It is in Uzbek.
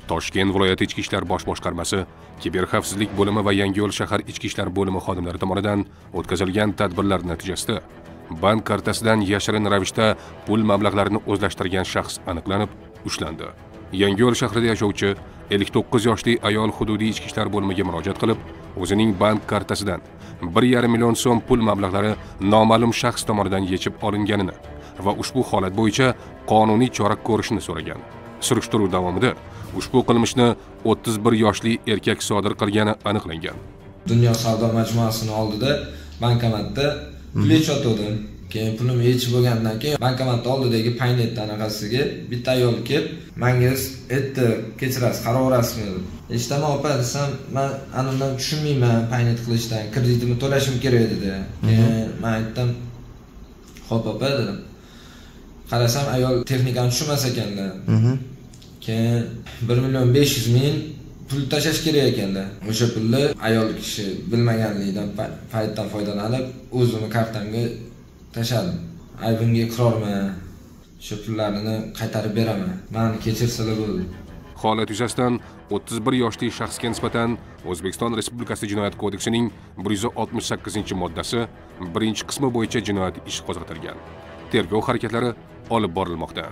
Toshkent viloyati Ichki ishlar bosh boshqarmasi, kiberxavfsizlik bo'limi va Yangiyo'l shahar ichki ishlar bo'limi xodimlari tomonidan o'tkazilgan tadbirlar natijasida bank kartasidan yashirin ravishda pul mablag'larini o'zlashtirgan shaxs aniqlanib, ushlandi. Yangiyo'l shahrida yashovchi 59 yoshli ayol hududiy ichki ishlar bo'limiga murojaat qilib, o'zining bank kartasidan 1,5 million so'm pul mablag'lari noma'lum shaxs tomonidan yechib olinganini va ushbu holat bo'yicha qonuniy chora ko'rishni so'ragan. Surishtiruv davomida ushbu qilmishni 31 yoshli erkak sodir qilgani aniqlangan. Dunyo savdo majmuasining oldida bankomatda pul yechotdim. Keyin pulim yechib bo'lgandan keyin bankomat oldidagi paynetdan anaqasiga bitta ayol kelib, "Menga aytdi, kechirasiz, qaraverasizmi?" "Eshitaman opa" desam, "Men anundan tushunmayman paynet qilishdan, kreditimni to'lashim kerak" dedi. Keyin men aytdim, "Xo'p opa" dedim. Qarasam ayol texnikani tushunmas ekanlar. Keyin 1,5 million pul tashash kerak ekanda. O'sha pulni ayol kishi bilmaganligidan paytdan foydalanib, o'zini kartamga tashadim. Aybimga iqrorman. Shu pullarni qaytarib beraman. Meni kechirsalar bo'ldi. Holat yuzasidan 31 yoshli shaxsga nisbatan O'zbekiston Respublikasi Jinoyat kodeksining 168-moddasi 1-qismi bo'yicha jinoyat ishi qo'zg'atilgan. Tergov harakatlari olib borilmoqda.